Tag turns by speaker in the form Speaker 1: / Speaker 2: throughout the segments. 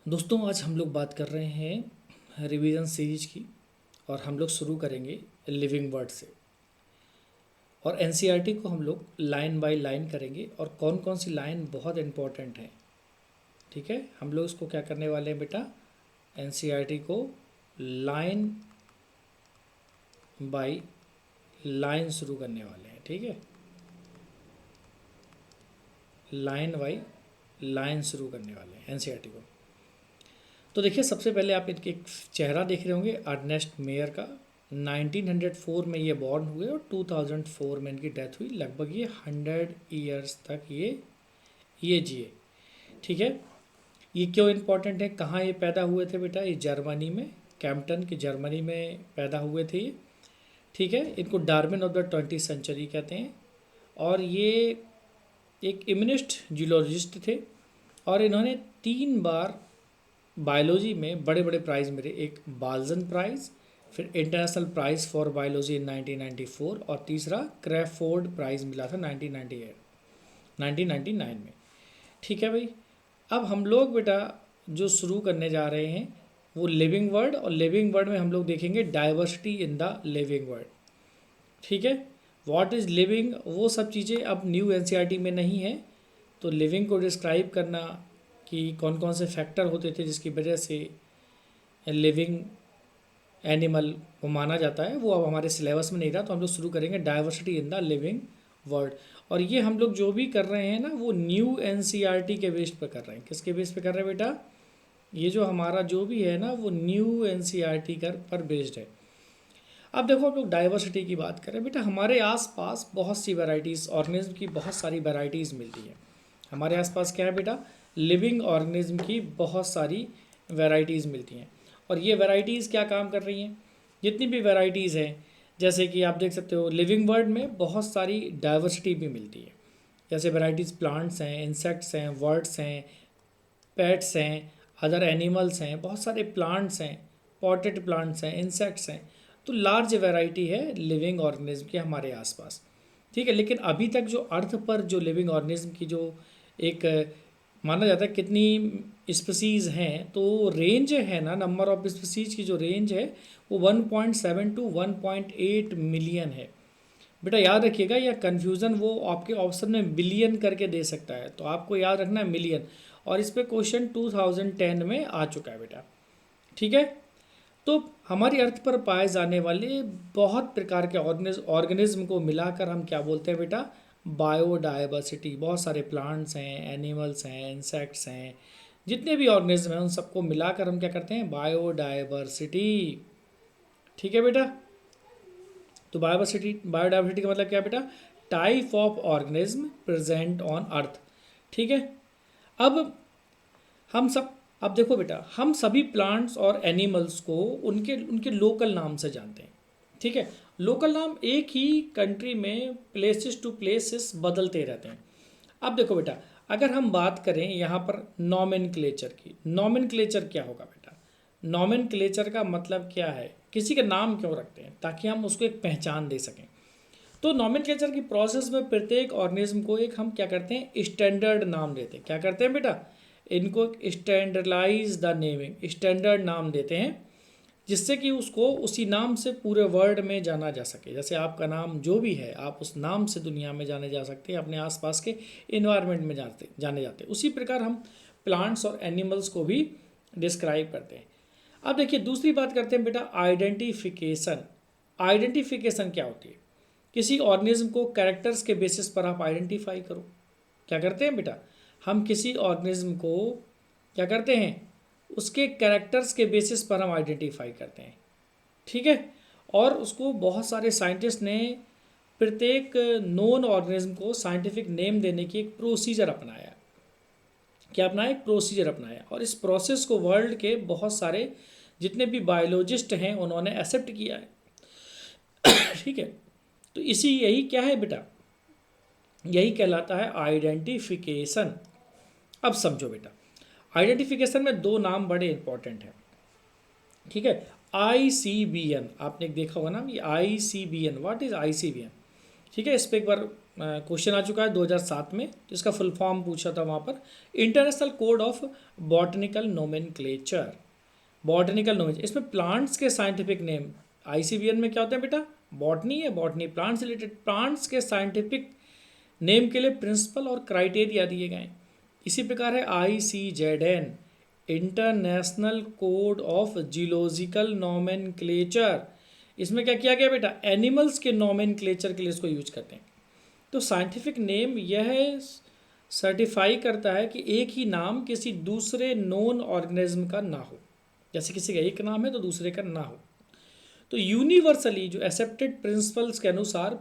Speaker 1: दोस्तों आज हम लोग बात कर रहे हैं रिवीजन सीरीज की। और हम लोग शुरू करेंगे लिविंग वर्ड से। और एनसीईआरटी को हम लोग लाइन बाय लाइन करेंगे और कौन कौन सी लाइन बहुत इंपॉर्टेंट है। ठीक है, हम लोग इसको क्या करने वाले हैं बेटा, एनसीईआरटी को लाइन बाय लाइन शुरू करने वाले हैं। ठीक है, लाइन बाय लाइन शुरू करने वाले हैं एनसीईआरटी को। तो देखिए, सबसे पहले आप इनके एक चेहरा देख रहे होंगे अर्नेस्ट मेयर का। 1904 में ये बॉर्न हुए और 2004 में इनकी डेथ हुई। लगभग ये 100 ईयर्स तक ये जिए। ठीक है, ये क्यों इम्पोर्टेंट है, कहाँ ये पैदा हुए थे बेटा, ये जर्मनी में, कैम्पटन की जर्मनी में पैदा हुए थे ये। ठीक है, इनको Darwin of the 20th century कहते हैं। और ये एक इम्यूनिस्ट जूलॉजिस्ट थे और इन्होंने 3 बार बायोलॉजी में बड़े बड़े प्राइज़ मिले। एक बाल्जन प्राइज़, फिर इंटरनेशनल प्राइज़ फॉर बायोलॉजी इन 1994 और तीसरा क्रैफोर्ड प्राइज़ मिला था 1999 में। ठीक है भाई, अब हम लोग बेटा जो शुरू करने जा रहे हैं वो लिविंग वर्ड, और लिविंग वर्ड में हम लोग देखेंगे diversity in the living word. ठीक है, व्हाट इज़ लिविंग, वो सब चीज़ें अब न्यू एनसीईआरटी में नहीं है। तो लिविंग को डिस्क्राइब करना कि कौन कौन से फैक्टर होते थे जिसकी वजह से लिविंग एनिमल को माना जाता है, वो अब हमारे सिलेबस में नहीं रहा। तो हम लोग शुरू करेंगे diversity in the living world. और ये हम लोग जो भी कर रहे हैं ना, वो न्यू एनसीईआरटी के बेस पर कर रहे हैं। किसके बेस पे कर रहे हैं बेटा, ये जो हमारा जो भी है ना, वो न्यू एनसीईआरटी पर बेस्ड है। अब देखो, हम लोग डाइवर्सिटी की बात करें बेटा, हमारे आसपास बहुत सी वैरायटीज़, ऑर्गेनिज्म की बहुत सारी वैरायटीज़ मिलती हैं। हमारे आसपास क्या है बेटा, लिविंग ऑर्गेनिज्म की बहुत सारी वैरायटीज़ मिलती हैं। और ये वैरायटीज़ क्या काम कर रही हैं, जितनी भी वैरायटीज़ हैं, जैसे कि आप देख सकते हो लिविंग वर्ड में बहुत सारी डाइवर्सिटी भी मिलती है। जैसे वैरायटीज़ प्लांट्स हैं, इंसेक्ट्स हैं, वर्ड्स हैं, पेट्स हैं, अदर एनिमल्स हैं, बहुत सारे प्लांट्स हैं, पॉटेड प्लांट्स हैं, इंसेक्ट्स हैं। तो लार्ज वैरायटी है लिविंग ऑर्गेनिज्म के हमारे आसपास। ठीक है, लेकिन अभी तक जो अर्थ पर जो लिविंग ऑर्गेनिज्म की जो एक माना जाता है कितनी स्पीसीज़ हैं, तो रेंज है ना, नंबर ऑफ स्पीसीज़ की जो रेंज है वो 1.7 टू 1.8 मिलियन है। बेटा याद रखिएगा, यह कन्फ्यूज़न वो आपके ऑप्शन में बिलियन करके दे सकता है, तो आपको याद रखना है मिलियन। और इस पर क्वेश्चन 2010 में आ चुका है बेटा। ठीक है, तो हमारी अर्थ पर पाए जाने वाले बहुत प्रकार के ऑर्गेनिज्म को मिलाकर हम क्या बोलते हैं बेटा, बायोडाइवर्सिटी। बहुत सारे प्लांट्स हैं, एनिमल्स हैं, इंसेक्ट्स हैं, जितने भी ऑर्गेनिज्म हैं उन सबको मिलाकर हम क्या करते हैं, बायोडाइवर्सिटी। ठीक है बेटा, तो बायोडाइवर्सिटी का मतलब क्या है बेटा, type of organism present on earth. ठीक है, अब हम सब, अब देखो बेटा, हम सभी प्लांट्स और एनिमल्स को उनके उनके लोकल नाम से जानते हैं। ठीक है, लोकल नाम एक ही कंट्री में प्लेसेस टू प्लेसेस बदलते रहते हैं। अब देखो बेटा, अगर हम बात करें यहाँ पर नॉमेनक्लेचर की, नॉमेनक्लेचर क्या होगा बेटा, नॉमेनक्लेचर का मतलब क्या है, किसी का नाम क्यों रखते हैं, ताकि हम उसको एक पहचान दे सकें। तो नॉमेनक्लेचर की प्रोसेस में प्रत्येक ऑर्गेनिज्म को एक हम क्या करते हैं, स्टैंडर्ड नाम देते हैं। क्या करते हैं बेटा, इनको एक स्टैंडर्डाइज द नेमिंग, स्टैंडर्ड नाम देते हैं, जिससे कि उसको उसी नाम से पूरे वर्ल्ड में जाना जा सके। जैसे आपका नाम जो भी है, आप उस नाम से दुनिया में जाने जा सकते हैं, अपने आसपास के इन्वायरमेंट में जाने जाते हैं। उसी प्रकार हम प्लांट्स और एनिमल्स को भी डिस्क्राइब करते हैं। अब देखिए, दूसरी बात करते हैं बेटा, आइडेंटिफिकेशन। आइडेंटिफिकेशन क्या होती है, किसी ऑर्गेनिज्म को कैरेक्टर्स के बेसिस पर आप आइडेंटिफाई करो। क्या करते हैं बेटा, हम किसी ऑर्गेनिज्म को क्या करते हैं, उसके कैरेक्टर्स के बेसिस पर हम आइडेंटिफाई करते हैं। ठीक है, और उसको बहुत सारे साइंटिस्ट ने प्रत्येक नोन ऑर्गेनिज्म को साइंटिफिक नेम देने की एक प्रोसीजर अपनाया। क्या अपनाया, एक प्रोसीजर अपनाया। और इस प्रोसेस को वर्ल्ड के बहुत सारे जितने भी बायोलॉजिस्ट हैं उन्होंने एक्सेप्ट किया है। ठीक है, तो यही क्या है बेटा, यही कहलाता है आइडेंटिफिकेशन। अब समझो बेटा, आइडेंटिफिकेशन में 2 नाम बड़े इंपॉर्टेंट हैं। ठीक है, ICBN आपने देखा होगा ना, ये ICBN, व्हाट इज ICBN। ठीक है, इस पर एक बार क्वेश्चन आ चुका है 2007 में, तो इसका फुल फॉर्म पूछा था वहाँ पर, international code of botanical nomenclature. Botanical nomen, इसमें प्लांट्स के साइंटिफिक नेम, आईसीबीएन में क्या होता है बेटा, बॉटनी है, बॉटनी प्लांट्स रिलेटेड, प्लांट्स के साइंटिफिक नेम के लिए प्रिंसिपल और क्राइटेरिया दिए गए हैं। इसी प्रकार है ICZN, international code of geological nomenclature. इसमें क्या किया गया बेटा, एनिमल्स के नोमेनक्लेचर के लिए इसको यूज करते हैं। तो साइंटिफिक नेम यह सर्टिफाई करता है कि एक ही नाम किसी दूसरे नोन ऑर्गेनिज्म का ना हो, जैसे किसी का एक नाम है तो दूसरे का ना हो। तो यूनिवर्सली जो एक्सेप्टेड प्रिंसिपल्स के अनुसार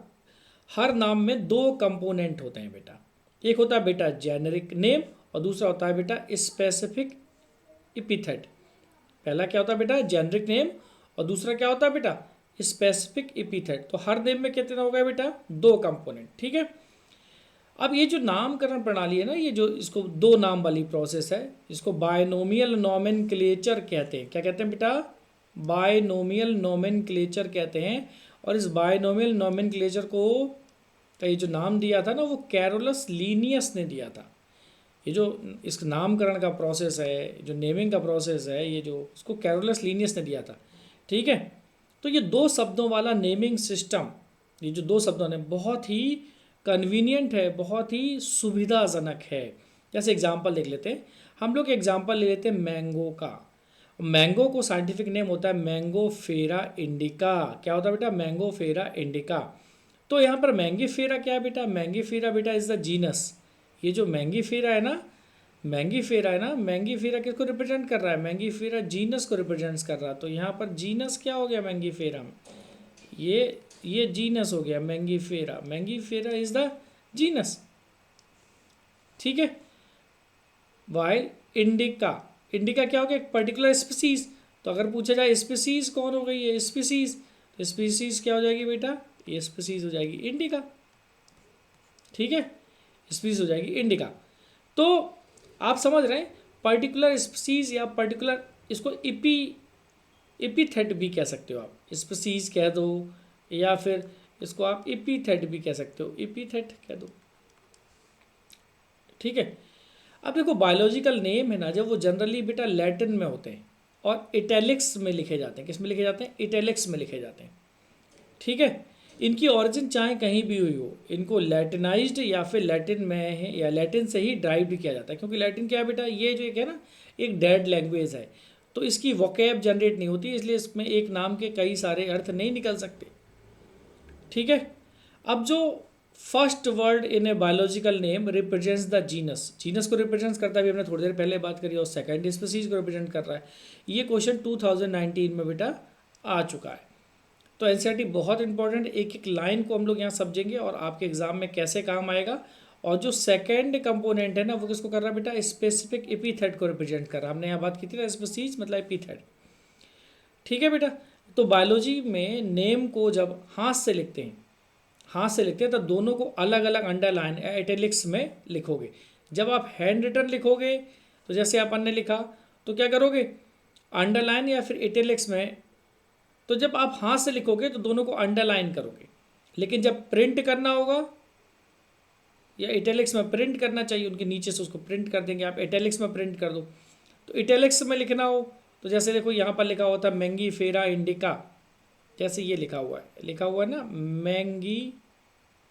Speaker 1: हर नाम में दो कंपोनेंट होते हैं बेटा, एक होता है बेटा जेनेरिक नेम और दूसरा होता है बेटा स्पेसिफिक इपिथेट। पहला क्या होता है बेटा, जेनेरिक नेम, और दूसरा क्या होता है बेटा, स्पेसिफिक इपिथेट। तो हर नेम में कितना हो गया बेटा, दो कंपोनेंट। ठीक है, अब ये जो नामकरण प्रणाली है ना, ये जो इसको दो नाम वाली प्रोसेस है, इसको बायनोमियल नोमेनक्लेचर कहते हैं। क्या कहते हैं बेटा, बायनोमियल नोमेनक्लेचर कहते हैं। और इस बायनोमियल नोमेनक्लेचर को का ये जो नाम दिया था ना, वो कैरोलस लीनियस ने दिया था। ये जो इस नामकरण का प्रोसेस है, जो नेमिंग का प्रोसेस है, ये जो उसको कैरोलस लीनियस ने दिया था। ठीक है, तो ये दो शब्दों वाला नेमिंग सिस्टम, ये जो दो शब्दों ने बहुत ही कन्वीनियंट है, बहुत ही सुविधाजनक है। जैसे एग्जांपल देख लेते हैं, हम लोग एग्जांपल ले लेते हैं मैंगो का। मैंगो को साइंटिफिक नेम होता है मैंगो फेरा इंडिका। क्या होता है बेटा, मैंगो फेरा इंडिका। तो यहाँ पर मैंगी फेरा क्या है बेटा, मैंगी फेरा बेटा इज द जीनस। ये जो मैंगी फेरा है ना, मैंगी फेरा है ना, मैंगी फेरा किसको रिप्रेजेंट कर रहा है, मैंगी फेरा जीनस को रिप्रेजेंट कर रहा है। तो यहाँ पर जीनस क्या हो गया मैंगी फेरा में, ये जीनस हो गया मैंगी फेरा, मैंगी फेरा इज द जीनस। ठीक है, वाइल इंडिका, इंडिका क्या हो गया, एक पर्टिकुलर स्पीसीज। तो अगर पूछा जाए स्पीसीज कौन हो गई है, स्पीसीज, तो स्पीसीज क्या हो जाएगी बेटा, ये स्पीसीज हो जाएगी इंडिका। ठीक है, स्पीसीज हो जाएगी इंडिका। तो आप समझ रहे हैं, पर्टिकुलर स्पीसीज या पर्टिकुलर, इसको इपीथेट भी कह सकते हो आप, स्पीसीज कह दो, या फिर इसको आप इपीथेट भी कह सकते हो, इपीथेट कह दो। ठीक है, अब देखो बायोलॉजिकल नेम है ना, जब वो जनरली बेटा लैटिन में होते हैं और इटैलिक्स में लिखे जाते हैं। किस में लिखे जाते हैं, इटैलिक्स में लिखे जाते हैं। ठीक है, इनकी ओरिजिन चाहे कहीं भी हुई हो, इनको लैटिनाइज्ड या फिर लैटिन में है या लैटिन से ही ड्राइव किया जाता है। क्योंकि लैटिन क्या है बेटा, ये जो एक है ना, एक डेड लैंग्वेज है, तो इसकी वोकैब जनरेट नहीं होती, इसलिए इसमें एक नाम के कई सारे अर्थ नहीं निकल सकते। ठीक है, अब जो first word in a biological name represents the genus, genus को रिप्रेजेंट करता है, अभी हमने थोड़ी देर पहले बात करी, और सेकंड स्पीसीज को रिप्रेजेंट कर रहा है। ये क्वेश्चन 2019 में बेटा आ चुका है। तो एनसीईआरटी बहुत इंपॉर्टेंट, एक एक लाइन को हम लोग यहाँ समझेंगे और आपके एग्जाम में कैसे काम आएगा। और जो सेकंड कंपोनेंट है ना, वो किसको कर रहा है बेटा, स्पेसिफिक एपिथेट को रिप्रेजेंट कर रहा है। हमने यहाँ बात की थी ना, स्पीसीज मतलब एपिथेट। ठीक है बेटा, तो बायोलॉजी में नेम को जब हाथ से लिखते हैं, हाथ से लिखते हैं, तो दोनों को अलग अलग अंडरलाइन इटैलिक्स में लिखोगे। जब आप हैंड रिटन लिखोगे, तो जैसे अपन ने लिखा, तो क्या करोगे, अंडरलाइन या फिर इटैलिक्स में। तो जब आप हाथ से लिखोगे तो दोनों को अंडरलाइन करोगे, लेकिन जब प्रिंट करना होगा या इटैलिक्स में प्रिंट करना चाहिए, उनके नीचे से उसको प्रिंट कर देंगे, आप इटैलिक्स में प्रिंट कर दो। तो इटैलिक्स में लिखना हो तो जैसे देखो यहाँ पर लिखा हुआ था मैंगी फेरा इंडिका, जैसे ये लिखा हुआ है ना, मैंगी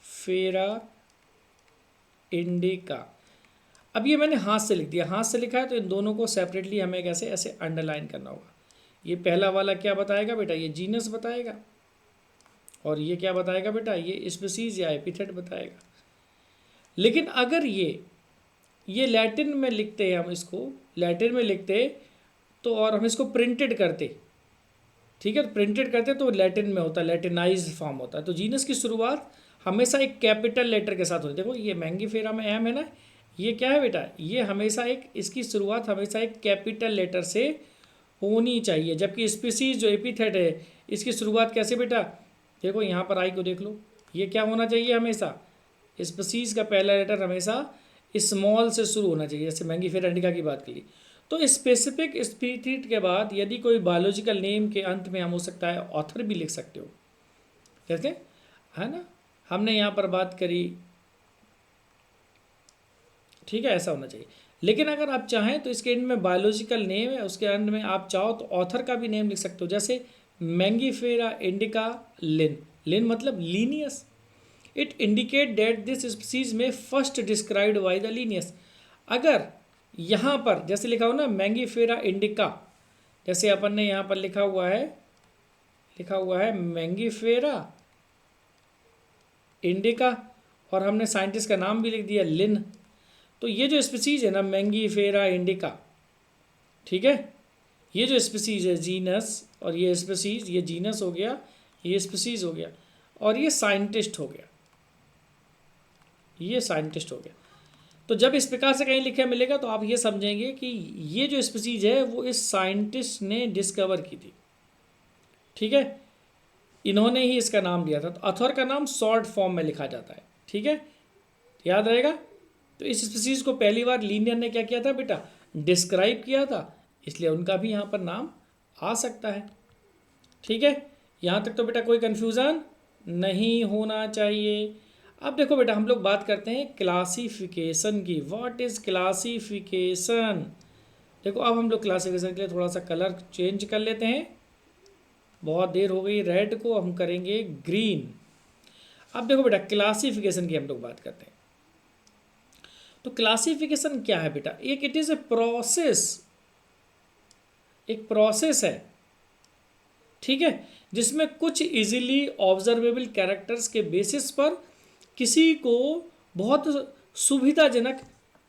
Speaker 1: फेरा इंडिका। अब ये मैंने हाथ से लिख दिया, हाथ से लिखा है, तो इन दोनों को सेपरेटली हमें कैसे ऐसे अंडरलाइन करना होगा। ये पहला वाला क्या बताएगा बेटा, ये जीनस बताएगा, और ये क्या बताएगा बेटा, ये स्पीसीज या एपिथेट बताएगा। लेकिन अगर ये लैटिन में लिखते हैं, हम इसको लैटिन में लिखते तो, और हम इसको प्रिंटेड करते, ठीक है, तो प्रिंटेड करते तो लैटिन में होता है, लैटिनाइज्ड फॉर्म होता है। तो जीनस की शुरुआत हमेशा एक कैपिटल लेटर के साथ होती है। देखो ये मैंगी फेरा में एम है ना, ये क्या है बेटा, ये हमेशा एक, इसकी शुरुआत हमेशा एक कैपिटल लेटर से होनी चाहिए। जबकि स्पीसीज जो एपिथेट है, इसकी शुरुआत कैसे बेटा, देखो यहाँ पर आई को देख लो, ये क्या होना चाहिए, हमेशा स्पीसीज का पहला लेटर हमेशा स्मॉल से शुरू होना चाहिए। जैसे मैंगी फेरा इंडिका की बात करी, तो स्पेसिफिक एपिथेट के बाद यदि कोई बायोलॉजिकल नेम के अंत में हम हो सकता है ऑथर भी लिख सकते हो। जैसे है ना, हमने यहाँ पर बात करी ठीक है, ऐसा होना चाहिए। लेकिन अगर आप चाहें तो इसके एंड में बायोलॉजिकल नेम है, उसके एंड में आप चाहो तो ऑथर का भी नेम लिख सकते हो, जैसे मैंगीफेरा इंडिका लिन। लिन मतलब Linnaeus. It indicate that this species में first described by the Linnaeus. अगर यहाँ पर जैसे लिखा हो ना मैंगीफेरा इंडिका, जैसे अपन ने यहाँ पर लिखा हुआ है मैंगीफेरा इंडिका, और हमने साइंटिस्ट का नाम भी लिख दिया लिन। तो ये जो स्पीसीज है ना मैंगीफेरा इंडिका, ठीक है, ये जो स्पीसीज है जीनस, और ये स्पीसीज, ये जीनस हो गया, ये स्पीसीज हो गया, और ये साइंटिस्ट हो गया, ये साइंटिस्ट हो गया। तो जब इस प्रकार से कहीं लिखा मिलेगा तो आप ये समझेंगे कि ये जो स्पीसीज है वो इस साइंटिस्ट ने डिस्कवर की थी, ठीक है, इन्होंने ही इसका नाम दिया था। तो अथर का नाम शॉर्ट फॉर्म में लिखा जाता है, ठीक है, याद रहेगा। तो इस स्पीसीज को पहली बार लीनियर ने क्या किया था बेटा, डिस्क्राइब किया था, इसलिए उनका भी यहाँ पर नाम आ सकता है, ठीक है। यहाँ तक तो बेटा कोई कन्फ्यूज़न नहीं होना चाहिए। अब देखो बेटा हम लोग बात करते हैं क्लासिफिकेशन की। What is classification? देखो अब हम लोग क्लासिफिकेशन के लिए थोड़ा सा कलर चेंज कर लेते हैं, बहुत देर हो गई, रेड को हम करेंगे ग्रीन। अब देखो बेटा क्लासिफिकेशन की हम लोग बात करते हैं। तो क्लासिफिकेशन क्या है बेटा? एक इट इज़ ए प्रोसेस, एक प्रोसेस है, ठीक है, जिसमें कुछ इजीली ऑब्जर्वेबल कैरेक्टर्स के बेसिस पर किसी को बहुत सुविधाजनक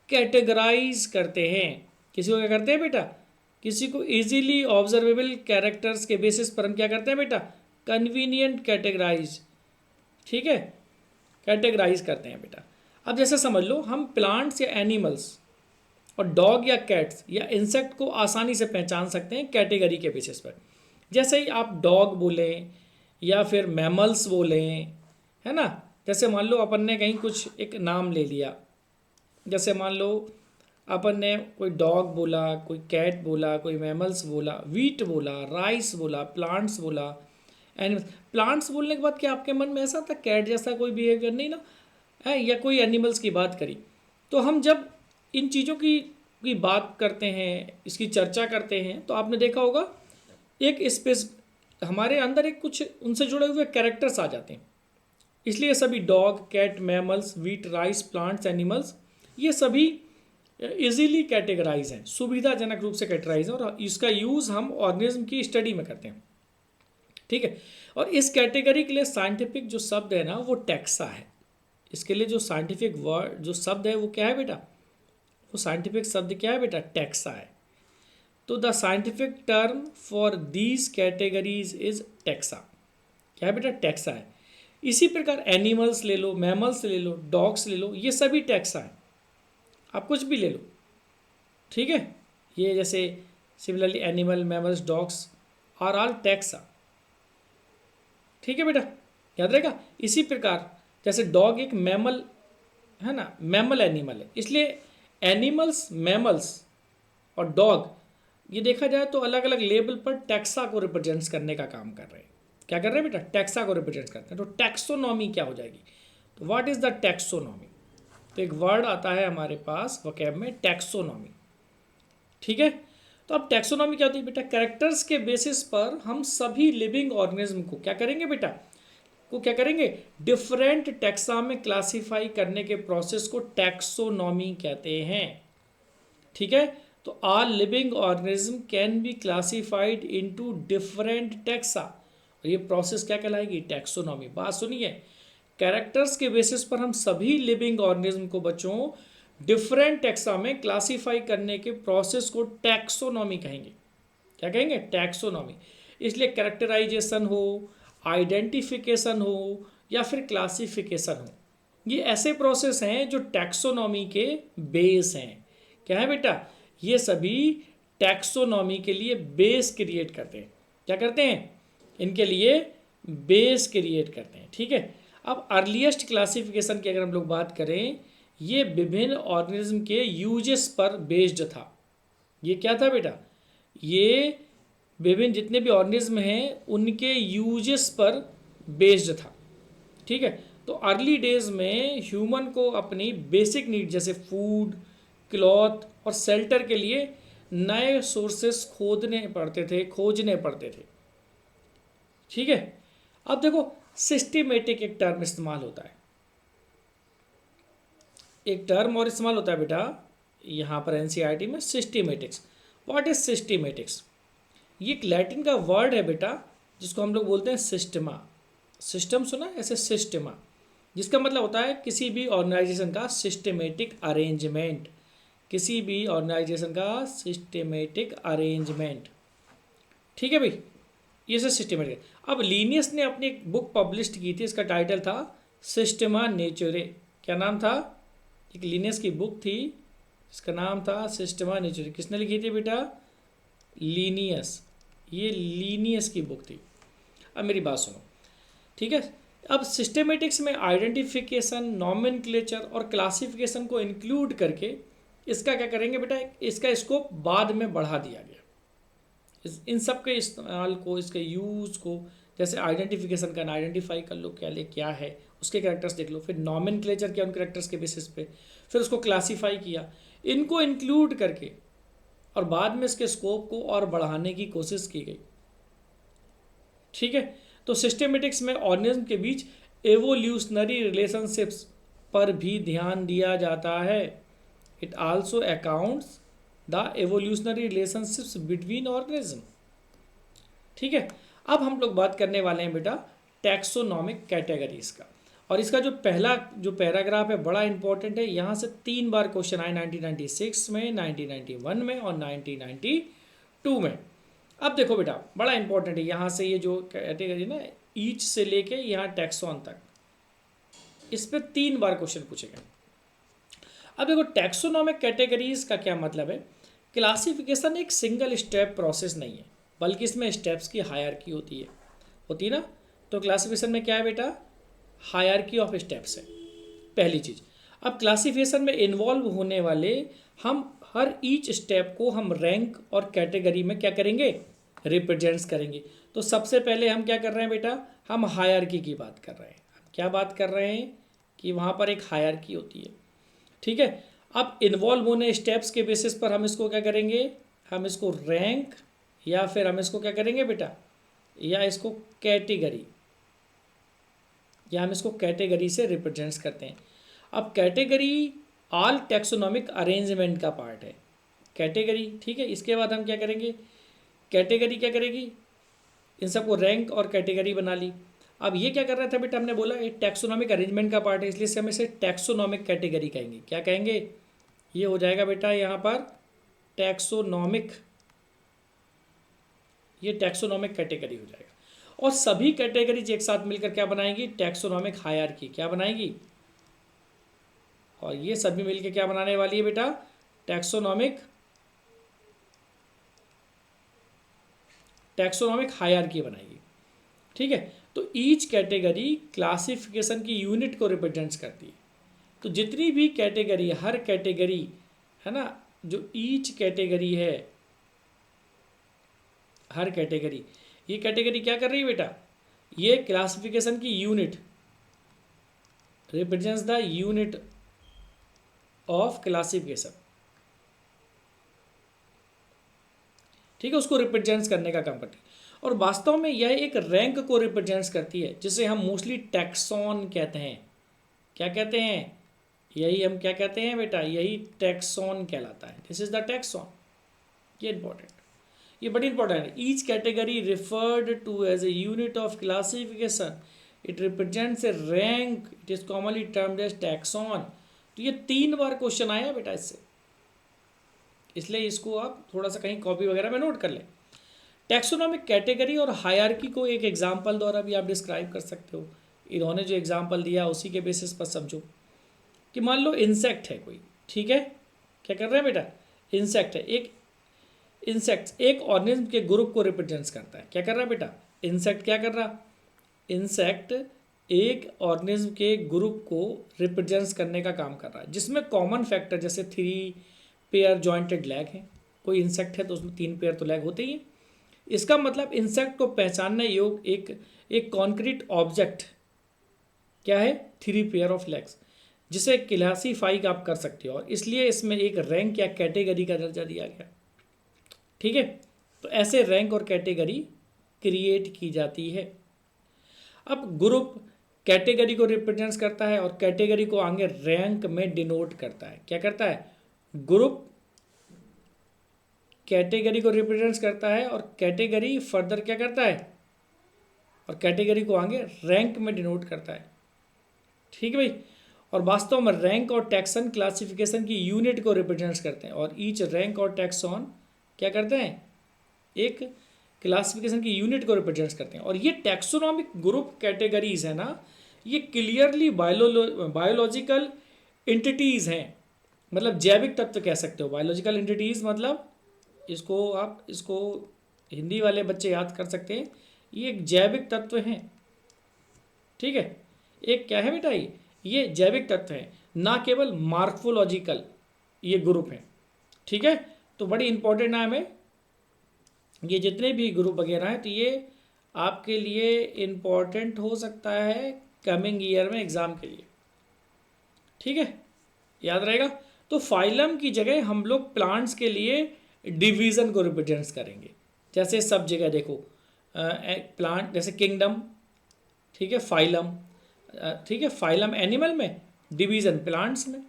Speaker 1: कैटेगराइज करते हैं। किसी को क्या करते हैं बेटा? किसी को इजीली ऑब्जर्वेबल कैरेक्टर्स के बेसिस पर हम क्या करते हैं बेटा? कन्वीनियंट कैटेगराइज, ठीक है, कैटेगराइज करते हैं बेटा। अब जैसे समझ लो हम प्लांट्स या एनिमल्स और डॉग या कैट्स या इंसेक्ट को आसानी से पहचान सकते हैं कैटेगरी के बेसिस पर। जैसे ही आप डॉग बोलें या फिर मैमल्स बोलें, है ना, जैसे मान लो अपन ने कहीं कुछ एक नाम ले लिया, जैसे मान लो अपन ने कोई डॉग बोला, कोई कैट बोला, कोई मैमल्स बोला, वीट बोला, राइस बोला, प्लांट्स बोला, एनिमल्स। प्लांट्स बोलने के बाद क्या आपके मन में ऐसा था कैट जैसा कोई बिहेवियर नहीं ना है, या कोई एनिमल्स की बात करी? तो हम जब इन चीज़ों की बात करते हैं, इसकी चर्चा करते हैं, तो आपने देखा होगा एक स्पेस हमारे अंदर एक कुछ उनसे जुड़े हुए कैरेक्टर्स आ जाते हैं। इसलिए सभी dog, cat, mammals, wheat, rice, plants, animals, ये सभी इजीली कैटेगराइज हैं, सुविधाजनक रूप से कैटेगराइज हैं, और इसका यूज़ हम ऑर्गेनिज्म की स्टडी में करते हैं, ठीक है। और इस कैटेगरी के लिए साइंटिफिक जो शब्द है ना वो टैक्सा है। इसके लिए जो साइंटिफिक वर्ड जो शब्द है वो क्या है बेटा? वो साइंटिफिक शब्द क्या है बेटा? टैक्सा है। तो the scientific term for these categories is taxa. क्या है बेटा? टैक्सा है। इसी प्रकार एनिमल्स ले लो, मैमल्स ले लो, डॉग्स ले लो, ये सभी टैक्सा है। आप कुछ भी ले लो, ठीक है, ये जैसे similarly animal, mammals, dogs are all taxa, ठीक है बेटा, याद रहेगा। इसी प्रकार जैसे डॉग एक मैमल है ना, मैमल एनिमल है, इसलिए एनिमल्स, मैमल्स और डॉग ये देखा जाए तो अलग अलग लेवल पर टैक्सा को रिप्रेजेंट्स करने का काम कर रहे हैं। क्या कर रहे हैं बेटा? टैक्सा को रिप्रेजेंट करते हैं। तो टैक्सोनॉमी क्या हो जाएगी? तो व्हाट इज द टैक्सोनॉमी? तो एक वर्ड आता है हमारे पास वोकैब में, टैक्सोनॉमी, ठीक है। तो अब टैक्सोनॉमी क्या होती है बेटा? कैरेक्टर्स के बेसिस पर हम सभी लिविंग ऑर्गेनिज्म को क्या करेंगे बेटा? को क्या करेंगे? डिफरेंट टैक्सा में क्लासीफाई करने के प्रोसेस को टैक्सोनॉमी कहते हैं, ठीक है। तो all living organism can be classified into different taxa, और ये प्रोसेस क्या कहलाएगी? टैक्सोनॉमी। बात सुनिए, कैरेक्टर्स के बेसिस पर हम सभी लिविंग ऑर्गेनिज्म को बच्चों डिफरेंट टैक्सा में क्लासीफाई करने के प्रोसेस को टैक्सोनॉमी कहेंगे। क्या कहेंगे? टैक्सोनॉमी। इसलिए कैरेक्टराइजेशन हो, आइडेंटिफिकेशन हो या फिर क्लासिफिकेशन हो, ये ऐसे प्रोसेस हैं जो टैक्सोनॉमी के बेस हैं। क्या है बेटा? ये सभी टैक्सोनॉमी के लिए बेस क्रिएट करते हैं। क्या करते हैं? इनके लिए बेस क्रिएट करते हैं, ठीक है। अब अर्लीस्ट क्लासिफिकेशन की अगर हम लोग बात करें, ये विभिन्न ऑर्गेनिज्म के यूजेस पर बेस्ड था। ये क्या था बेटा? ये विभिन्न जितने भी ऑर्गेनिज्म हैं उनके यूजेस पर बेस्ड था, ठीक है। तो अर्ली डेज में ह्यूमन को अपनी बेसिक नीड जैसे फूड, क्लॉथ और शेल्टर के लिए नए सोर्सेस खोजने पड़ते थे। ठीक है। अब देखो, सिस्टमेटिक एक टर्म इस्तेमाल होता है, एक टर्म और इस्तेमाल होता है बेटा यहाँ पर एनसीईआरटी में, सिस्टमेटिक्स। What is systematics? ये एक लैटिन का वर्ड है बेटा, जिसको हम लोग बोलते हैं सिस्टमा। सिस्टम सुना, ऐसे सिस्टमा, जिसका मतलब होता है किसी भी ऑर्गेनाइजेशन का सिस्टमेटिक अरेंजमेंट, किसी भी ऑर्गेनाइजेशन का सिस्टमेटिक अरेंजमेंट। ठीक है भाई, ये सब सिस्टमेटिक। अब लीनियस ने अपनी एक बुक पब्लिश की थी, इसका टाइटल था सिस्टमा नेचुरे। क्या नाम था? एक लीनियस की बुक थी, इसका नाम था सिस्टमा नेचुरे। किसने लिखी थी बेटा? लीनियस। ये लीनियस की बुक थी। अब मेरी बात सुनो, ठीक है। अब सिस्टमेटिक्स में आइडेंटिफिकेशन, नॉमेनक्लेचर और क्लासिफिकेशन को इंक्लूड करके इसका क्या करेंगे बेटा, इसका स्कोप बाद में बढ़ा दिया गया। इन सब के इस्तेमाल को, इसके यूज़ को, जैसे आइडेंटिफिकेशन करना, आइडेंटिफाई कर लो क्या है, उसके कैरेक्टर्स देख लो, फिर नॉमेनक्लेचर किया उन कैरेक्टर्स के बेसिस पे, फिर उसको क्लासीफाई किया, इनको इंक्लूड करके और बाद में इसके स्कोप को और बढ़ाने की कोशिश की गई। ठीक है। तो सिस्टमेटिक्स में ऑर्गेनिज्म के बीच एवोल्यूशनरी रिलेशनशिप्स पर भी ध्यान दिया जाता है। It also accounts the evolutionary relationships between organism. ठीक है। अब हम लोग बात करने वाले हैं बेटा टैक्सोनॉमिक कैटेगरीज का, और इसका जो पहला जो पैराग्राफ है बड़ा इंपॉर्टेंट है। यहाँ से 3 बार क्वेश्चन आए, 1996 में, 1991 में और 1992 में। अब देखो बेटा बड़ा इंपॉर्टेंट है, यहाँ से ये जो कैटेगरी ना, ईच से लेके यहाँ टैक्सॉन तक, इस पर 3 बार क्वेश्चन पूछे गए। अब देखो टैक्सोनॉमिक कैटेगरीज का क्या मतलब है। क्लासिफिकेशन एक सिंगल स्टेप प्रोसेस नहीं है, बल्कि इसमें स्टेप्स की हायरार्की होती है ना। तो क्लासिफिकेशन में क्या है बेटा, हायरार्की ऑफ स्टेप्स है पहली चीज़। अब क्लासिफिकेशन में इन्वॉल्व होने वाले हम हर ईच स्टेप को हम रैंक और कैटेगरी में क्या करेंगे, रिप्रेजेंट्स करेंगे। तो सबसे पहले हम क्या कर रहे हैं बेटा, हम हायरार्की की बात कर रहे हैं। क्या बात कर रहे हैं कि वहाँ पर एक हायरार्की होती है। ठीक है। अब इन्वॉल्व होने स्टेप्स के बेसिस पर हम इसको क्या करेंगे, हम इसको रैंक या फिर हम इसको क्या करेंगे बेटा, या इसको कैटेगरी, या हम इसको कैटेगरी से रिप्रेजेंट्स करते हैं। अब कैटेगरी ऑल टैक्सोनॉमिक अरेंजमेंट का पार्ट है कैटेगरी। ठीक है। इसके बाद हम क्या करेंगे, कैटेगरी क्या करेगी, इन सबको रैंक और कैटेगरी बना ली। अब ये क्या कर रहा था बेटा, हमने बोला ये टैक्सोनॉमिक अरेंजमेंट का पार्ट है, इसलिए से हम इसे टैक्सोनॉमिक कैटेगरी कहेंगे। क्या कहेंगे, ये हो जाएगा बेटा यहाँ पर टैक्सोनॉमिक, ये टैक्सोनॉमिक कैटेगरी हो जाएगा। और सभी कैटेगरीज एक साथ मिलकर क्या बनाएंगी, टैक्सोनॉमिक हायरार्की क्या बनाएगी, और ये सभी मिलकर क्या बनाने वाली है बेटा, टैक्सोनॉमिक हायरार्की बनाएगी। ठीक है। तो ईच कैटेगरी क्लासिफिकेशन की यूनिट को रिप्रेजेंट्स करती है। तो जितनी भी कैटेगरी, हर कैटेगरी है ना, जो ईच कैटेगरी है, हर कैटेगरी, ये कैटेगरी क्या कर रही है बेटा, ये क्लासिफिकेशन की unit, represents the unit of classification. ठीक है, उसको रिप्रेजेंट्स करने का काम करती है। और वास्तव में यह एक रैंक को रिप्रेजेंट्स करती है, जिसे हम मोस्टली टैक्सॉन कहते हैं। क्या कहते हैं, यही हम क्या कहते हैं बेटा, यही टैक्सॉन कहलाता है। This is the taxon. ये इंपॉर्टेंट, ये बड़ी इंपॉर्टेंट है। Each category referred to as a unit of classification, it represents a rank, it is commonly termed as taxon. तो ये 3 बार क्वेश्चन आया बेटा इससे, इसलिए इसको आप थोड़ा सा कहीं कॉपी वगैरह में नोट कर लें। टैक्सोनॉमिक कैटेगरी और हायरार्की को एक एग्जाम्पल द्वारा भी आप डिस्क्राइब कर सकते हो। इन्होंने जो एग्जाम्पल दिया उसी के बेसिस पर समझो कि मान लो इंसेक्ट है कोई। ठीक है, क्या कर रहे हैं बेटा, इंसेक्ट है। एक इंसेक्ट एक ऑर्गेनिज्म के ग्रुप को रिप्रेजेंट्स करता है। क्या कर रहा है बेटा, इंसेक्ट क्या कर रहा, इंसेक्ट एक ऑर्गेनिज्म के ग्रुप को रिप्रेजेंट्स करने का काम कर रहा है, जिसमें कॉमन फैक्टर जैसे 3 पेयर जॉइंटेड लेग हैं। कोई इंसेक्ट है तो उसमें 3 पेयर तो लेग होते ही हैं। इसका मतलब इंसेक्ट को पहचानने योग्य एक कॉन्क्रीट ऑब्जेक्ट क्या है, 3 पेयर ऑफ लेग्स, जिसे क्लासीफाई आप कर सकते हो और इसलिए इसमें एक रैंक या कैटेगरी का दर्जा दिया गया। ठीक है, तो ऐसे रैंक और कैटेगरी क्रिएट की जाती है। अब ग्रुप कैटेगरी को रिप्रेजेंट करता है और कैटेगरी को आगे रैंक में डिनोट करता है। क्या करता है, ग्रुप कैटेगरी को रिप्रेजेंट करता है और कैटेगरी फर्दर क्या करता है, और कैटेगरी को आगे रैंक में डिनोट करता है। ठीक है भाई, और वास्तव में रैंक और टैक्सन क्लासिफिकेशन की यूनिट को रिप्रेजेंट करते हैं और ईच रैंक और टैक्सॉन क्या करते हैं, एक क्लासिफिकेशन की यूनिट को रिप्रेजेंट करते हैं। और ये टैक्सोनॉमिक ग्रुप कैटेगरीज है ना, ये क्लियरली बायोलॉजिकल एंटिटीज़ हैं, मतलब जैविक तत्व कह सकते हो। बायोलॉजिकल एंटिटीज़ मतलब इसको हिंदी वाले बच्चे याद कर सकते हैं, ये एक जैविक तत्व हैं। ठीक है, एक क्या है बेटा, ये जैविक तत्व है, ना केवल मार्फोलॉजिकल ये ग्रुप हैं। ठीक है, तो बड़ी इंपॉर्टेंट नाम है ये, जितने भी ग्रुप वगैरह हैं तो ये आपके लिए इम्पॉर्टेंट हो सकता है कमिंग ईयर में एग्ज़ाम के लिए। ठीक है, याद रहेगा। तो फाइलम की जगह हम लोग प्लांट्स के लिए डिवीज़न को रिप्रेजेंट करेंगे। जैसे सब जगह देखो प्लांट, जैसे किंगडम, ठीक है, फाइलम, ठीक है, फाइलम एनिमल में, डिवीज़न प्लांट्स में,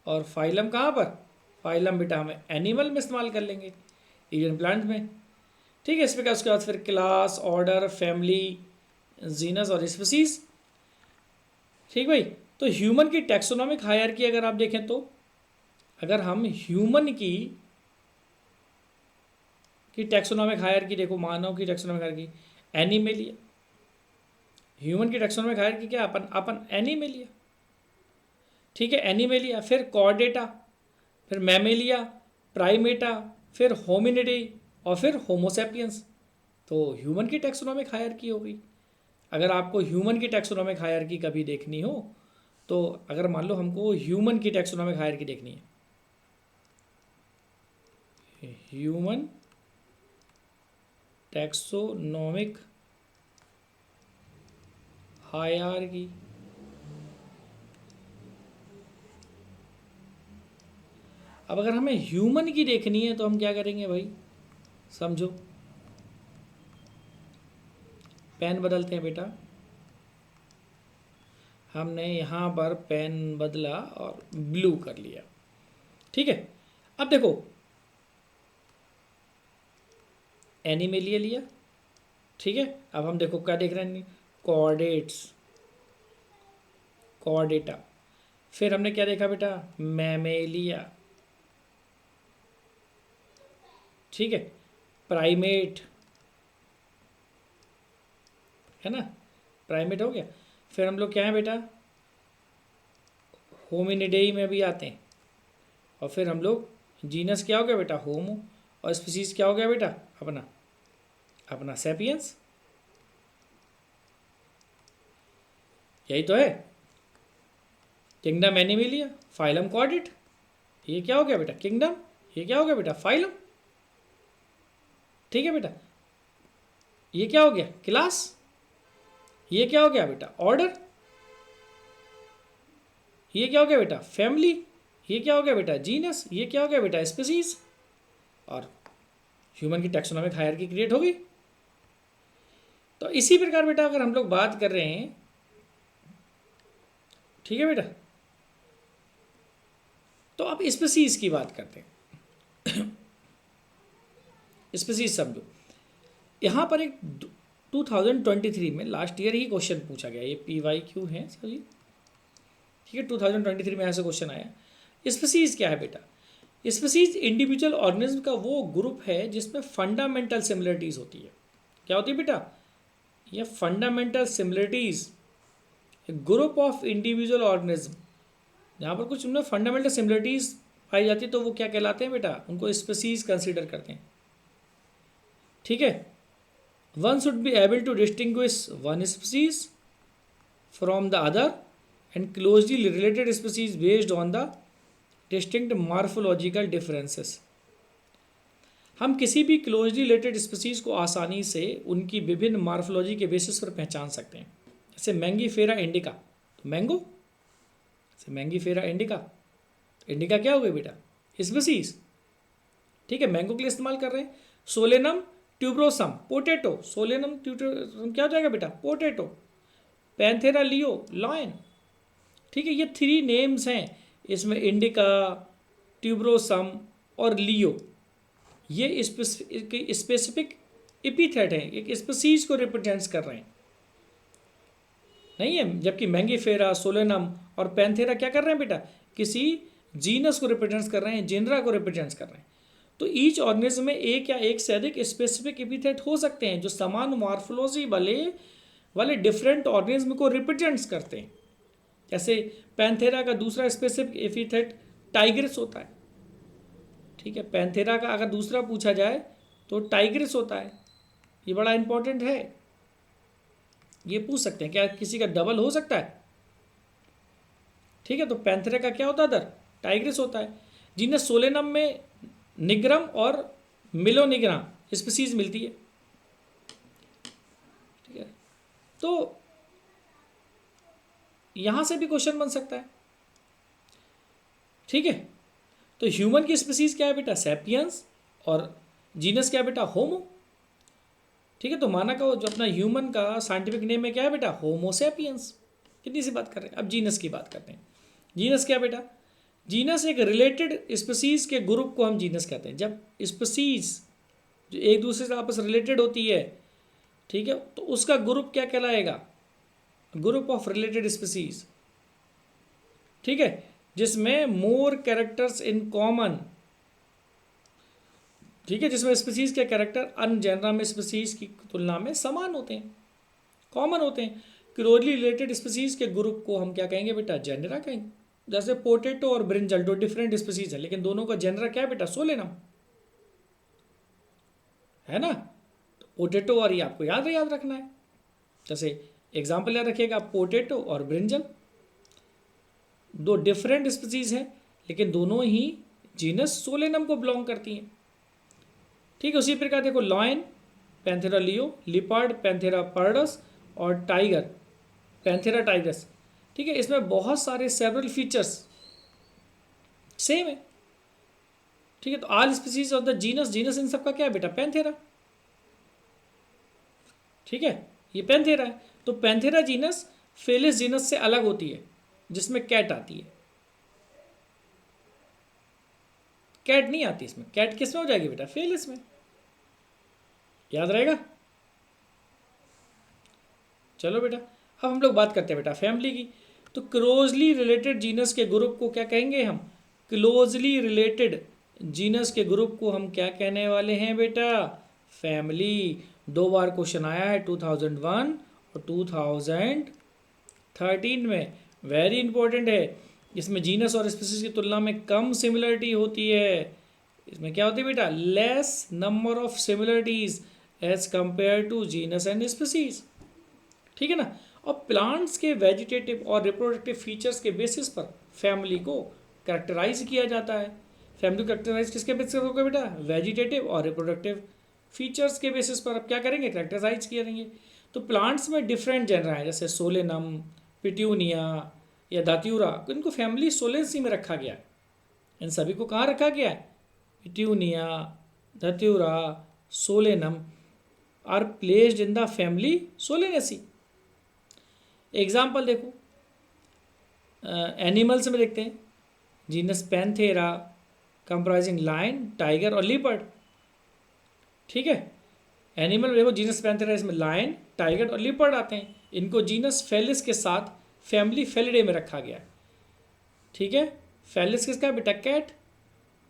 Speaker 1: और फाइलम कहाँ पर, फाइलम बेटा हमें एनिमल में इस्तेमाल कर लेंगे, इवन प्लांट में। ठीक है, इस प्रकार उसके बाद फिर क्लास, ऑर्डर, फैमिली, जीनस और स्पीसीज। ठीक भाई, तो ह्यूमन की टैक्सोनॉमिक हायरार्की अगर आप देखें तो, अगर हम ह्यूमन की टैक्सोनॉमिक हायरार्की देखो, मानव की टैक्सोनॉमिक हायरार्की, एनिमेलिया, ह्यूमन की टैक्सोनॉमिक हायरार्की क्या, अपन एनिमेलिया। ठीक है, एनिमेलिया, फिर कॉर्डेटा, फिर मैमेलिया, प्राइमेटा, फिर होमिनिडी और फिर होमोसेपियंस। तो ह्यूमन की टैक्सोनॉमिक हायरार्की हो गई। अगर आपको ह्यूमन की टैक्सोनॉमिक हायरार्की कभी देखनी हो तो, अगर मान लो हमको ह्यूमन की टैक्सोनॉमिक हायरार्की देखनी है, ह्यूमन टैक्सोनॉमिक हायरार्की, अब अगर हमें ह्यूमन की देखनी है तो हम क्या करेंगे भाई, समझो, पेन बदलते हैं बेटा, हमने यहाँ पर पेन बदला और ब्लू कर लिया। ठीक है, अब देखो एनिमेलिया लिया। ठीक है, अब हम देखो क्या देख रहे हैं, कोऑर्डिनेट्स, कोऑर्डिनेटा, फिर हमने क्या देखा बेटा, मैमेलिया। ठीक है, प्राइमेट है ना, प्राइमेट हो गया। फिर हम लोग क्या है बेटा, होमिनिडेई में भी आते हैं, और फिर हम लोग जीनस क्या हो गया बेटा, होमो, और स्पीसीज क्या हो गया बेटा, अपना सेपियंस। यही तो है, किंगडम एनिमेलिया, फाइलम कॉर्डेट, ये क्या हो गया बेटा किंगडम, ये क्या हो गया बेटा फाइलम। ठीक है बेटा, ये क्या हो गया क्लास, ये क्या हो गया बेटा ऑर्डर, ये क्या हो गया बेटा फैमिली, ये क्या हो गया बेटा जीनस, ये क्या हो गया बेटा स्पीसीज, और ह्यूमन की टैक्सोनॉमिक हायरार्की क्रिएट हो गई। तो इसी प्रकार बेटा अगर हम लोग बात कर रहे हैं, ठीक है बेटा, तो अब स्पीसीज की बात करते हैं। स्पीसीज समझो, यहाँ पर एक 2023 में लास्ट ईयर ही क्वेश्चन पूछा गया, ये PYQ है सभी। ठीक है, 2023 में ऐसा क्वेश्चन आया, स्पीसीज क्या है बेटा। स्पीसीज इंडिविजुअल ऑर्गेनिज्म का वो ग्रुप है जिसमें फंडामेंटल सिमिलरिटीज होती है। क्या होती है बेटा, ये fundamental similarities, group of individual organism, यहाँ पर कुछ उनमें फंडामेंटल सिमिलरिटीज पाई जाती है तो वो क्या कहलाते हैं बेटा, उनको स्पीसीज कंसिडर करते हैं। ठीक है, one should be able to distinguish one species from the other and closely related species based on the distinct morphological differences. हम किसी भी क्लोजली रिलेटेड स्पीसीज को आसानी से उनकी विभिन्न मार्फोलॉजी के बेसिस पर पहचान सकते हैं। जैसे मैंगीफेरा इंडिका, तो मैंगो, जैसे मैंगीफेरा इंडिका, इंडिका क्या हो गई बेटा, स्पीसीज, ठीक है, मैंगो के लिए इस्तेमाल कर रहे हैं। Solanum tuberosum, potato, Solanum tuberosum क्या हो जाएगा बेटा, पोटैटो। पैंथेरा लियो, लॉयन, ठीक है, ये 3 नेम्स हैं इसमें, इंडिका, ट्यूब्रोसम और लियो, ये स्पेसिफिक एपिथेट है, एक स्पीसीज को रिप्रेजेंट्स कर रहे हैं, नहीं है। जबकि मैंगीफेरा, सोलेनम और पैंथेरा क्या कर रहे हैं बेटा, किसी जीनस को रिप्रेजेंट्स कर रहे हैं, जेनरा को रिप्रेजेंट्स कर रहे हैं। तो ईच ऑर्गेनिज्म में एक या एक से अधिक स्पेसिफिक एपिथेट हो सकते हैं जो समान मॉर्फोलॉजी वाले डिफरेंट ऑर्गेनिज्म को रिप्रेजेंट्स करते हैं। जैसे पैंथेरा का दूसरा स्पेसिफिक एपिथेट टाइग्रिस होता है, ठीक है, पैंथेरा का अगर दूसरा पूछा जाए तो टाइग्रिस होता है, ये बड़ा इंपॉर्टेंट है, ये पूछ सकते हैं क्या किसी का डबल हो सकता है, ठीक है। तो पैंथेरा का क्या होता है अदर, टाइग्रिस होता है। जीनस सोलेनम में निग्रम और मिलोनिग्रा स्पीसीज मिलती है, ठीक है। तो यहां से भी क्वेश्चन बन सकता है, ठीक है। तो ह्यूमन की स्पीसीज क्या है बेटा, सैपियंस, और जीनस क्या है बेटा, होमो, ठीक है। तो माना का जो अपना ह्यूमन का साइंटिफिक नेम है क्या है बेटा, होमो सैपियंस, कितनी सी बात कर रहे हैं। अब जीनस की बात करते हैं। जीनस क्या बेटा, जीनस एक रिलेटेड स्पीसीज के ग्रुप को हम जीनस कहते हैं। जब स्पीसीज जो एक दूसरे से आपस रिलेटेड होती है, ठीक है, तो उसका ग्रुप क्या कहलाएगा, ग्रुप ऑफ रिलेटेड स्पीसीज, ठीक है, जिसमें मोर कैरेक्टर्स इन कॉमन, ठीक है, जिसमें स्पीसीज के कैरेक्टर अन्य जेनरा में स्पीसीज की तुलना में समान होते हैं, कॉमन होते हैं। क्लोजली रिलेटेड स्पीसीज के ग्रुप को हम क्या कहेंगे बेटा, जेनरा कहेंगे। जैसे पोटैटो और ब्रिंजल दो डिफरेंट स्पीसीज है, लेकिन दोनों का जेनरा क्या है बेटा, सोलेनम, है ना। तो पोटैटो और ये आपको याद रखना है। जैसे एग्जाम्पल याद रखिएगा, पोटैटो और ब्रिंजल दो डिफरेंट स्पीसीज हैं, लेकिन दोनों ही जीनस सोलेनम को बिलोंग करती हैं, ठीक है। उसी प्रकार देखो, lion Panthera leo, leopard Panthera pardus और टाइगर पैंथेरा टाइगस, ठीक है, इसमें बहुत सारे सेवरल फीचर्स सेम है, ठीक है। तो all species of the genus, genus इन सब का क्या है बेटा, पैंथेरा, ठीक है, ये पैंथेरा है। तो पैंथेरा जीनस फेलिस जीनस से अलग होती है, जिसमें कैट आती है, कैट नहीं आती इसमें, कैट किस में हो जाएगी बेटा, फेलिस में, याद रहेगा। चलो बेटा, अब हम लोग बात करते हैं बेटा फैमिली की। तो क्लोजली रिलेटेड जीनस के ग्रुप को क्या कहेंगे हम, क्लोजली रिलेटेड जीनस के ग्रुप को हम क्या कहने वाले हैं बेटा, फैमिली। 2 बार क्वेश्चन आया है, 2001 और 2013 में, वेरी इंपॉर्टेंट है। इसमें जीनस और स्पीसीज की तुलना में कम सिमिलरिटी होती है। इसमें क्या होती है बेटा, less number of similarities as compare to genus and species, ठीक है ना। और प्लांट्स के वेजिटेटिव और रिप्रोडक्टिव फीचर्स के बेसिस पर फैमिली को कैरेक्टराइज किया जाता है। फैमिली को कैरेक्टराइज किसके बेसिस पर होगा बेटा, वेजिटेटिव और रिप्रोडक्टिव फीचर्स के बेसिस पर अब क्या करेंगे, कैरेक्टराइज करेंगे। तो प्लांट्स में डिफरेंट जेनरा है, जैसे सोलेनम, पिट्यूनिया या दात्यूरा, इनको फैमिली सोलेंसी में रखा गया है। इन सभी को कहाँ रखा गया है, Petunia, Datura, Solanum are placed in the family Solanaceae. Example देखो, एनिमल्स में देखते हैं, genus Panthera comprising lion, tiger और लीपर्ड, ठीक है। एनिमल देखो, जीनस पैंथेरा, इसमें लायन, टाइगर और लीपर्ड आते हैं। इनको जीनस फेलिस के साथ फैमिली फेलिडे में रखा गया है, ठीक है। फेलिस किसका है बेटा, कैट।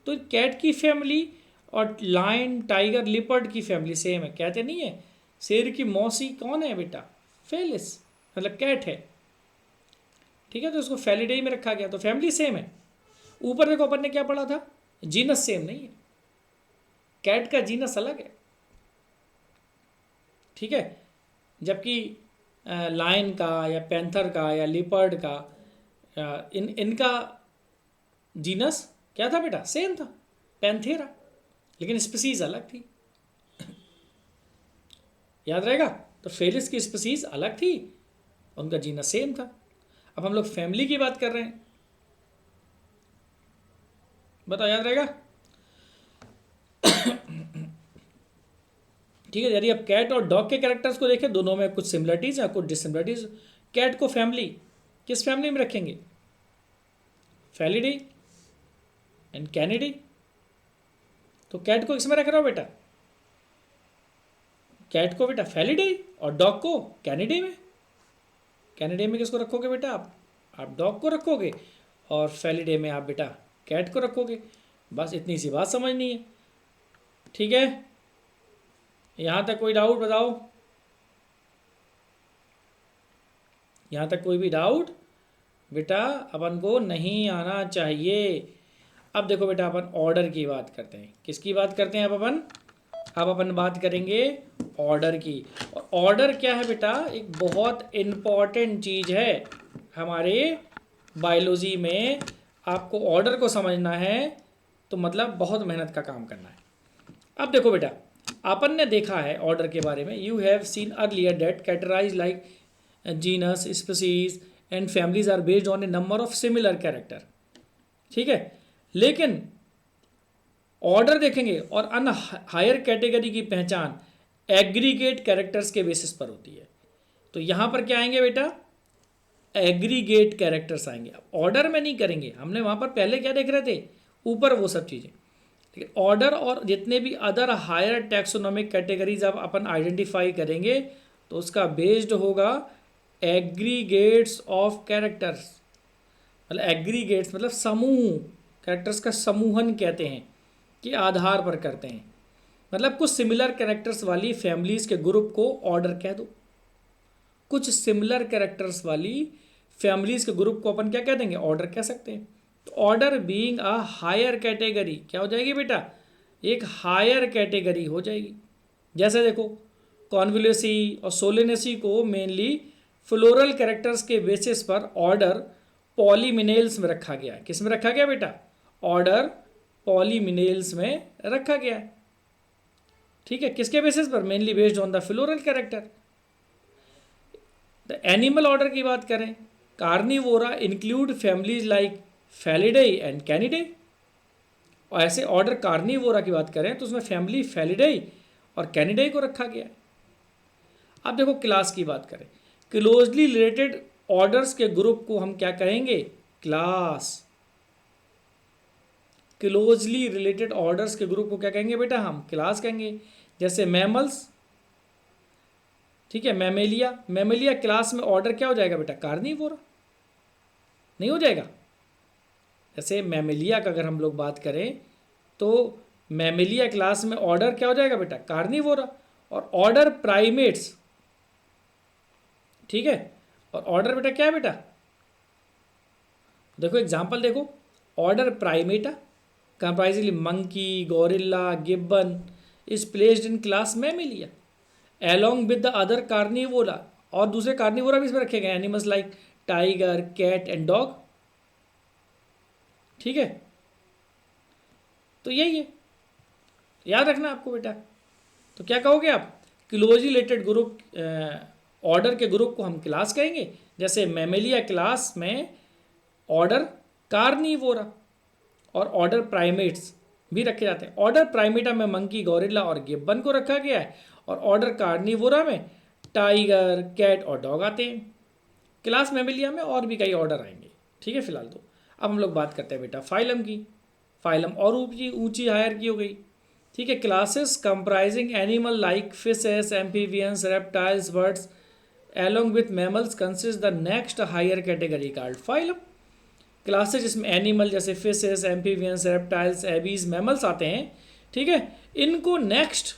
Speaker 1: तो कैट की फैमिली और लायन, टाइगर, लिपर्ड की फैमिली सेम है, कहते नहीं है। शेर की मौसी कौन है बेटा, फेलिस, मतलब कैट है, ठीक है। तो इसको फेलिडे में रखा गया, तो फैमिली सेम है। ऊपर देखो अपन ने क्या पढ़ा था, जीनस सेम नहीं है, कैट का जीनस अलग है, ठीक है। जबकि लायन का या पैंथर का या लिपर्ड का इनका जीनस क्या था बेटा, सेम था, पैंथेरा, लेकिन स्पीसीज अलग थी, याद रहेगा। तो फेलिस की स्पीसीज अलग थी उनका जीना सेम था। अब हम लोग फैमिली की बात कर रहे हैं, बताओ याद रहेगा? ठीक है, यदि आप कैट और डॉग के कैरेक्टर्स को देखें, दोनों में कुछ सिमिलरिटीज है, कुछ डिससिमिलरिटीज। कैट को फैमिली, किस फैमिली में रखेंगे? Felidae and Canidae. तो कैट को किसमें रख रहा हो बेटा? कैट को बेटा फेलिडे और डॉग को कैनिडे में। कैनिडे में किसको रखोगे बेटा आप डॉग को रखोगे और फेलिडे में आप बेटा कैट को रखोगे। बस इतनी सी बात समझनी है। ठीक है, यहाँ तक कोई डाउट बताओ? यहाँ तक कोई भी डाउट बेटा अपन को नहीं आना चाहिए। अब देखो बेटा, अपन ऑर्डर की बात करते हैं। किसकी बात करते हैं अब अपन बात करेंगे ऑर्डर की। और ऑर्डर क्या है बेटा? एक बहुत इम्पॉर्टेंट चीज़ है हमारे बायोलॉजी में। आपको ऑर्डर को समझना है तो मतलब बहुत मेहनत का काम करना है। अब देखो बेटा, अपन ने देखा है ऑर्डर के बारे में, you have seen earlier that categorise like genus, species and families are based on a number of similar character. ठीक है, लेकिन ऑर्डर देखेंगे और अन हायर कैटेगरी की पहचान एग्रीगेट कैरेक्टर्स के बेसिस पर होती है। तो यहाँ पर क्या आएंगे बेटा? एग्रीगेट कैरेक्टर्स आएंगे। अब ऑर्डर में नहीं करेंगे, हमने वहाँ पर पहले क्या देख रहे थे? ऊपर वो सब चीज़ें। लेकिन ऑर्डर और जितने भी अदर हायर टैक्सोनॉमिक कैटेगरीज अब अपन आइडेंटिफाई करेंगे तो उसका बेस्ड होगा एग्रीगेट्स ऑफ कैरेक्टर्स। मतलब एग्रीगेट्स मतलब समूह, कैरेक्टर्स का समूहन कहते हैं, के आधार पर करते हैं। मतलब कुछ सिमिलर कैरेक्टर्स वाली फैमिलीज के ग्रुप को ऑर्डर कह दो। कुछ सिमिलर कैरेक्टर्स वाली फैमिलीज के ग्रुप को अपन क्या कह देंगे? ऑर्डर कह सकते हैं। तो order being a higher category क्या हो जाएगी बेटा? एक हायर कैटेगरी हो जाएगी। जैसे देखो, कॉन्वोल्यूसी और सोलेनेसी को मेनली फ्लोरल कैरेक्टर्स के बेसिस पर ऑर्डर पॉलीमिनेल्स में रखा गया है। किस में रखा गया बेटा? ऑर्डर पॉलीमिनेल्स में रखा गया है। ठीक है, किसके बेसिस पर? Mainly based on the floral character. The animal order की बात करें, Carnivora include families like Felidae and Canidae. और ऐसे ऑर्डर कार्निवोरा की बात करें तो उसमें फैमिली फेलिडे और कैनिडे को रखा गया है। अब देखो क्लास की बात करें, क्लोजली रिलेटेड ऑर्डर्स के ग्रुप को हम क्या कहेंगे? क्लास। क्लोजली रिलेटेड ऑर्डर्स के ग्रुप को क्या कहेंगे बेटा? हम क्लास कहेंगे। जैसे मैमल्स, ठीक है, मैमेलिया। मैमेलिया क्लास में ऑर्डर क्या हो जाएगा बेटा? कार्निवोरा नहीं हो जाएगा? जैसे मैमेलिया का अगर हम लोग बात करें तो मैमेलिया क्लास में ऑर्डर क्या हो जाएगा बेटा? कार्निवोरा। और ऑर्डर प्राइमेट्स, ठीक है, और ऑर्डर बेटा क्या है बेटा? देखो एग्जांपल देखो, order Primata comprising monkey, gorilla, Gibbon is placed in class Mammalia along with the other carnivora। और दूसरे कार्निवोरा भी इसमें रखे गए, animals like tiger, cat and dog. ठीक है, तो यही है, याद रखना आपको बेटा। तो क्या कहोगे आप? क्लोजली रिलेटेड ग्रुप ऑर्डर के ग्रुप को हम क्लास कहेंगे। जैसे मैमेलिया क्लास में ऑर्डर कार्निवोरा और ऑर्डर प्राइमेट्स भी रखे जाते हैं। ऑर्डर प्राइमेटा में मंकी, गोरिल्ला और गिब्बन को रखा गया है और ऑर्डर कार्निवोरा में टाइगर, कैट और डॉग आते हैं। क्लास मैमेलिया में और भी कई ऑर्डर आएंगे। ठीक है, फिलहाल तो अब हम लोग बात करते हैं बेटा फाइलम की। फाइलम और ऊंची हायर की हो गई। ठीक है, classes comprising animal like fishes, amphibians, reptiles, birds along with mammals consist the next higher category called phylum. Classes जिसमें एनिमल जैसे fishes, amphibians, reptiles, aves, mammals आते हैं, ठीक है, इनको नेक्स्ट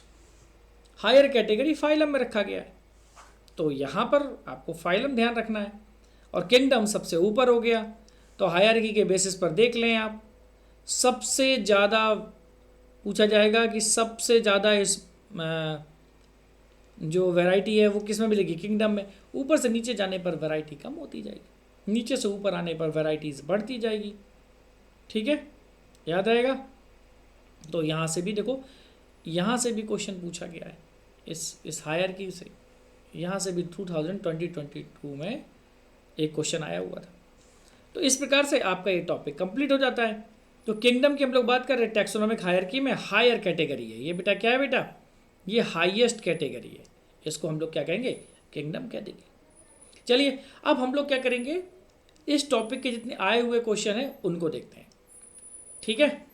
Speaker 1: हायर कैटेगरी फाइलम में रखा गया है। तो यहाँ पर आपको फाइलम ध्यान रखना है। और किंगडम सबसे ऊपर हो गया। तो हायरार्की के बेसिस पर देख लें आप, सबसे ज़्यादा पूछा जाएगा कि सबसे ज़्यादा इस जो वैरायटी है वो किस में मिलेगी? किंगडम में। ऊपर से नीचे जाने पर वैरायटी कम होती जाएगी, नीचे से ऊपर आने पर वैरायटीज़ बढ़ती जाएगी। ठीक है, याद आएगा? तो यहाँ से भी देखो, यहाँ से भी क्वेश्चन पूछा गया है इस हायरार्की से। यहाँ से भी 2022 में एक क्वेश्चन आया हुआ था। तो इस प्रकार से आपका ये टॉपिक कंप्लीट हो जाता है। तो किंगडम की हम लोग बात कर रहे हैं, टैक्सोनॉमिक हायरार्की में हायर कैटेगरी है ये बेटा। क्या है बेटा? ये हाईएस्ट कैटेगरी है, इसको हम लोग क्या कहेंगे? किंगडम कह देंगे। चलिए अब हम लोग क्या करेंगे, इस टॉपिक के जितने आए हुए क्वेश्चन हैं उनको देखते हैं। ठीक है,